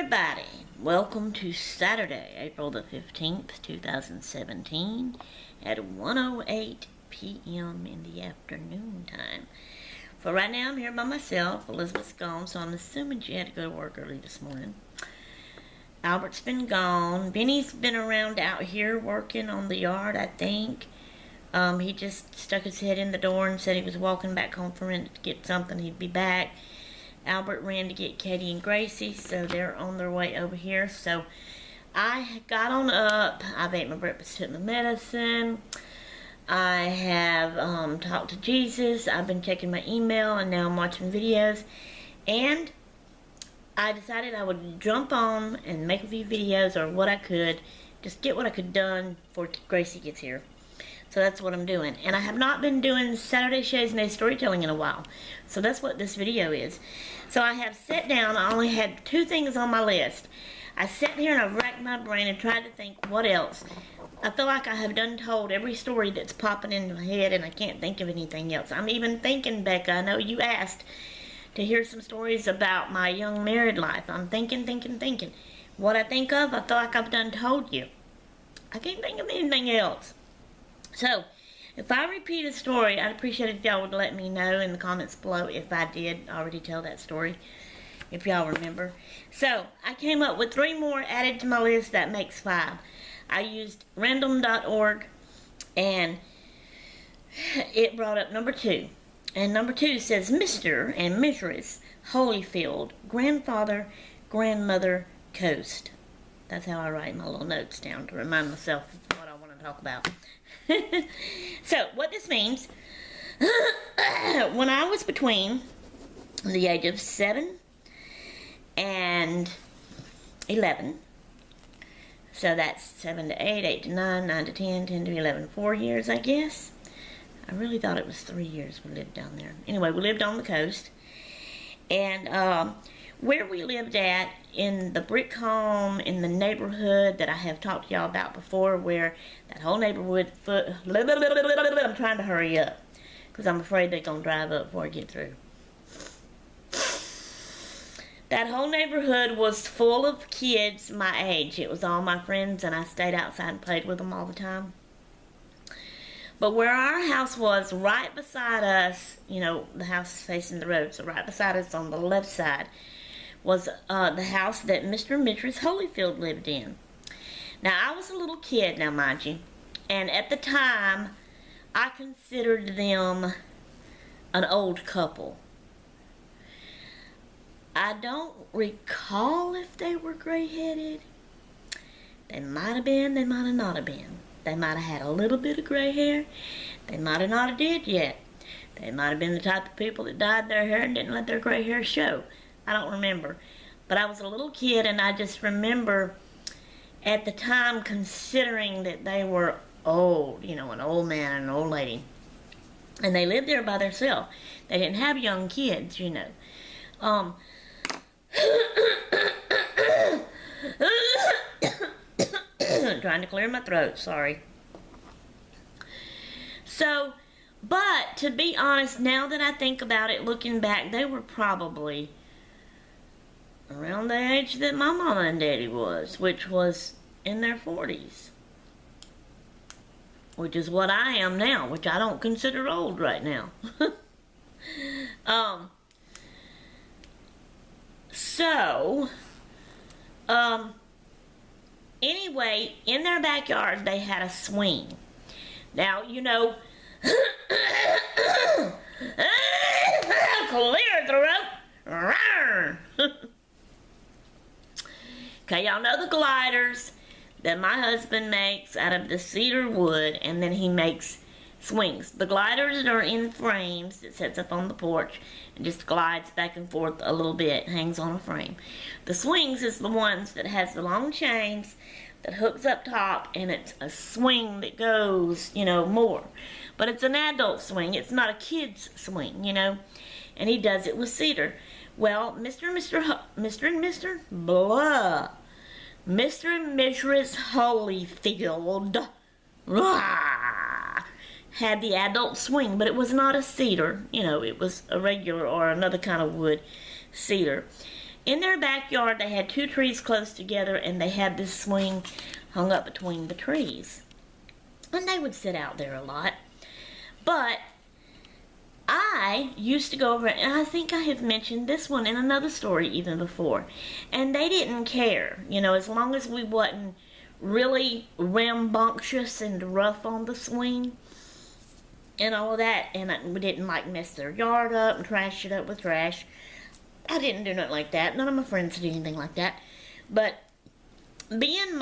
everybody. Welcome to Saturday, April the 15th, 2017 at 1:08 p.m. in the afternoon time. For right now, I'm here by myself. Elizabeth's gone, so I'm assuming she had to go to work early this morning. Albert's been gone. Benny's been around out here working on the yard, I think. He just stuck his head in the door and said he was walking back home from it to get something. He'd be back. Albert ran to get Katie and Gracie, so they're on their way over here. So I got on up. I've ate my breakfast, took my medicine. I have talked to Jesus. I've been checking my email, and now I'm watching videos. And I decided I would jump on and make a few videos, or what I could, just get what I could done before Gracie gets here. So that's what I'm doing. And I have not been doing Saturday Shays and Storytelling in a while. So that's what this video is. So I have sat down. I only had 2 things on my list. I sat here and I racked my brain and tried to think what else. I feel like I have done told every story that's popping into my head, and I can't think of anything else. I'm even thinking, Becca, I know you asked to hear some stories about my young married life. I'm thinking. What I think of, I feel like I've done told you. I can't think of anything else. So, if I repeat a story, I'd appreciate it if y'all would let me know in the comments below if I did already tell that story, if y'all remember. So, I came up with 3 more added to my list. That makes 5. I used random.org, and it brought up number 2. And number 2 says, Mr. and Mrs. Holyfield, grandfather, grandmother, coast. That's how I write my little notes down to remind myself of what I want to talk about. So, what this means, when I was between the age of 7 and 11, so that's 7 to 8, 8 to 9, 9 to 10, 10 to 11, 4 years, I guess. I really thought it was 3 years we lived down there. Anyway, we lived on the coast, and where we lived at, in the brick home, in the neighborhood that I have talked to y'all about before, where that whole neighborhood, I'm trying to hurry up, because I'm afraid they're going to drive up before I get through. That whole neighborhood was full of kids my age. It was all my friends, and I stayed outside and played with them all the time. But where our house was, right beside us, you know, the house is facing the road, so right beside us on the left side was the house that Mr. and Mrs. Holyfield lived in. Now, I was a little kid, now mind you, and at the time, I considered them an old couple. I don't recall if they were gray-headed. They might have been, they might have not have been. They might have had a little bit of gray hair. They might have not have did yet. They might have been the type of people that dyed their hair and didn't let their gray hair show. I don't remember. But I was a little kid, and I just remember at the time considering that they were old, you know, an old man and an old lady. And they lived there by themselves. They didn't have young kids, you know. Trying to clear my throat, sorry. So, but to be honest, now that I think about it, looking back, they were probably around the age that my mama and daddy was, which was in their 40s. Which is what I am now, which I don't consider old right now. Anyway, in their backyard, they had a swing. Now, you know, clear throat. Okay, y'all know the gliders that my husband makes out of the cedar wood, and then he makes swings. The gliders are in frames that sets up on the porch and just glides back and forth a little bit, hangs on a frame. The swings is the ones that has the long chains that hooks up top, and it's a swing that goes, you know, more. But it's an adult swing. It's not a kid's swing, you know. And he does it with cedar. Well, Mr. and Mrs. Holyfield had the adult swing, but it was not a cedar. You know, it was a regular or another kind of wood, cedar. in their backyard, they had 2 trees close together, and they had this swing hung up between the trees. And they would sit out there a lot. But I used to go over, and I think I have mentioned this one in another story even before. And they didn't care, you know, as long as we wasn't really rambunctious and rough on the swing and all of that, and we didn't like mess their yard up and trash it up with trash. I didn't do nothing like that. None of my friends did anything like that. But being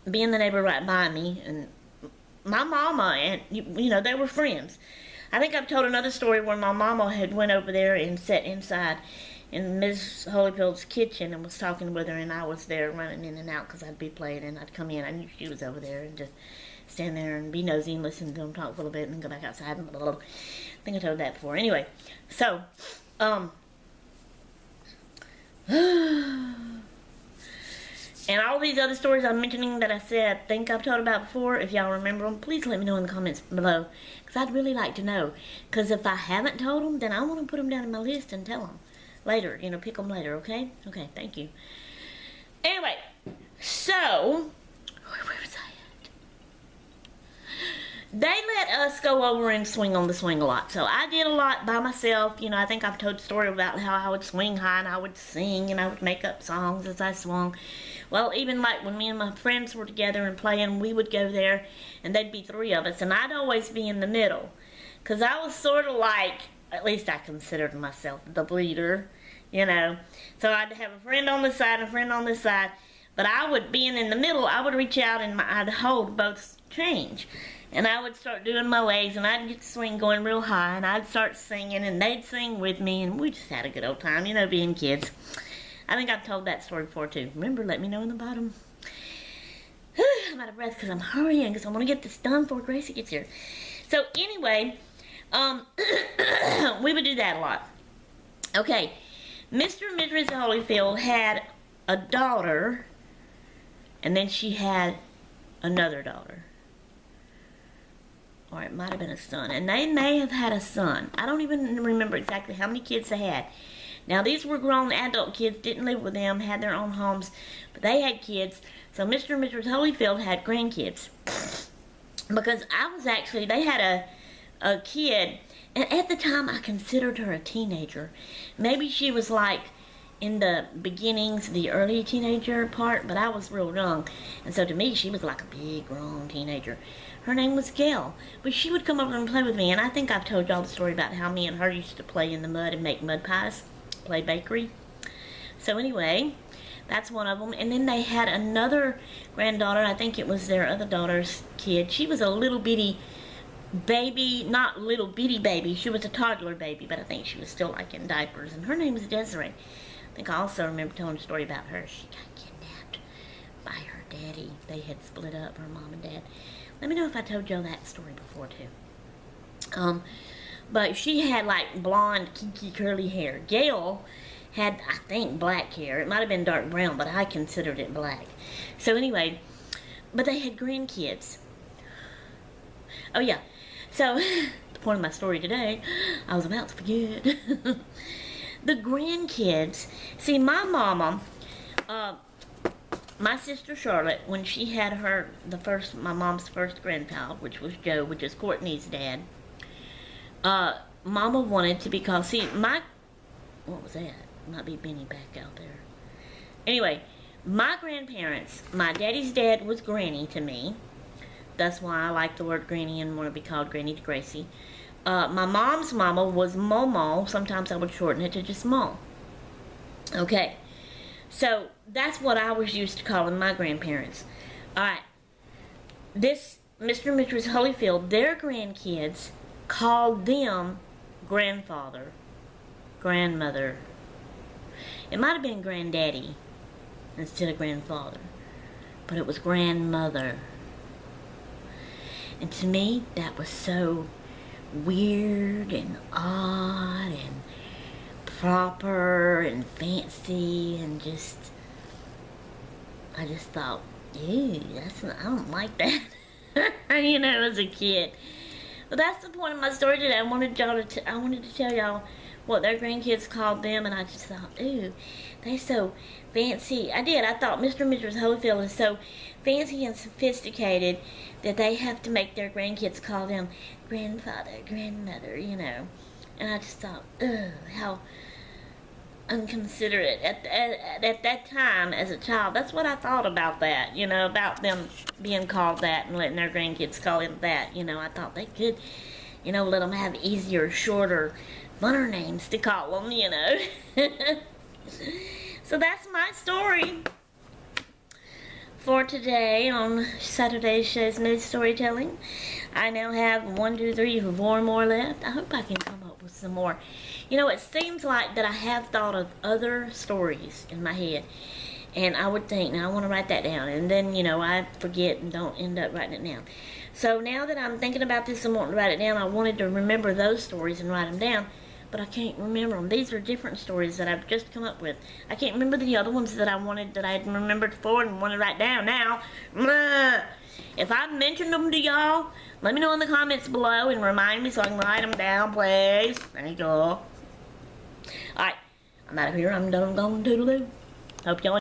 the neighbor right by me, and my mama, and you know, they were friends. I think I've told another story where my mama had went over there and sat inside in Ms. Holyfield's kitchen and was talking with her, and I was there running in and out because I'd be playing, and I'd come in. I knew she was over there, and just stand there and be nosy and listen to them talk a little bit and then go back outside and blah, blah, blah. I think I told that before. Anyway, so, and all these other stories I'm mentioning that I said I think I've told about before, if y'all remember them, please let me know in the comments below. Because I'd really like to know. Because if I haven't told them, then I want to put them down in my list and tell them later. You know, pick them later, okay? Okay, thank you. Anyway, so, where was I at? They let us go over and swing on the swing a lot. So I did a lot by myself. You know, I think I've told a story about how I would swing high and I would sing and I would make up songs as I swung. Well, even like when me and my friends were together and playing, we would go there and there'd be 3 of us, and I'd always be in the middle. Because I was sort of like, at least I considered myself the leader, you know. So I'd have a friend on this side and a friend on this side. But I would, being in the middle, I would reach out and I'd hold both chains. And I would start doing my ways, and I'd get the swing going real high, and I'd start singing, and they'd sing with me, and we just had a good old time, you know, being kids. I think I've told that story before, too. Remember, let me know in the bottom. I'm out of breath because I'm hurrying, because I want to get this done before Gracie gets here. So, anyway, we would do that a lot. Okay, Mr. and Mrs. Holyfield had a daughter, and then she had another daughter. Or it might have been a son. And they may have had a son. I don't even remember exactly how many kids they had. Now, these were grown adult kids, didn't live with them, had their own homes, but they had kids. So Mr. and Mrs. Holyfield had grandkids. Because I was actually, they had a kid, and at the time I considered her a teenager. Maybe she was like in the beginnings, the early teenager part, but I was real young. And so to me, she was like a big, grown teenager. Her name was Gail, but she would come over and play with me, and I think I've told y'all the story about how me and her used to play in the mud and make mud pies, play bakery. So anyway, that's one of them. And then they had another granddaughter. I think it was their other daughter's kid. She was a little bitty baby, not little bitty baby. She was a toddler baby, but I think she was still like in diapers. And her name was Desiree. I think I also remember telling a story about her. She got kidnapped by her daddy. They had split up, her mom and dad. Let me know if I told y'all that story before, too. But she had, like, blonde, kinky, curly hair. Gail had, I think, black hair. It might have been dark brown, but I considered it black. So, anyway, but they had grandkids. Oh, yeah. So, the point of my story today, I was about to forget. The grandkids. See, my mama, my sister Charlotte, when she had my mom's first grandchild, which was Joe, which is Courtney's dad, Mama wanted to be called, what was that? Might be Benny back out there. Anyway, my grandparents, my daddy's dad was Granny to me. That's why I like the word Granny and want to be called Granny to Gracie. My mom's mama was Momo. Sometimes I would shorten it to just Mo. Okay. So, that's what I was used to calling my grandparents. Alright. This, Mr. and Mrs. Holyfield, their grandkids called them grandfather, grandmother. It might have been granddaddy instead of grandfather. But it was grandmother. And to me, that was so weird and odd and proper and fancy, and I just thought, ew, I don't like that. You know, as a kid. But that's the point of my story today. I wanted to tell y'all what their grandkids called them, and I just thought, ooh, they're so fancy. I thought Mr. and Mrs. Holyfield is so fancy and sophisticated that they have to make their grandkids call them grandfather, grandmother, you know. And I just thought, ugh, how unconsiderate at that time as a child. That's what I thought about that, you know, about them being called that and letting their grandkids call them that. You know, I thought they could, you know, let them have easier, shorter, funner names to call them, you know. So that's my story for today on Saturday's Shay's News Storytelling. I now have 1, 2, 3, 4 more left. I hope I can come up with some more. You know, it seems like that I have thought of other stories in my head, and I would think, now I want to write that down, and then, you know, I forget and don't end up writing it down. So now that I'm thinking about this and wanting to write it down, I wanted to remember those stories and write them down, but I can't remember them. These are different stories that I've just come up with. I can't remember the other ones that I had remembered before and want to write down now. If I've mentioned them to y'all, let me know in the comments below and remind me so I can write them down, please. Thank you. Alright, I'm out of here. I'm done. I'm going to toodaloo. Hope y'all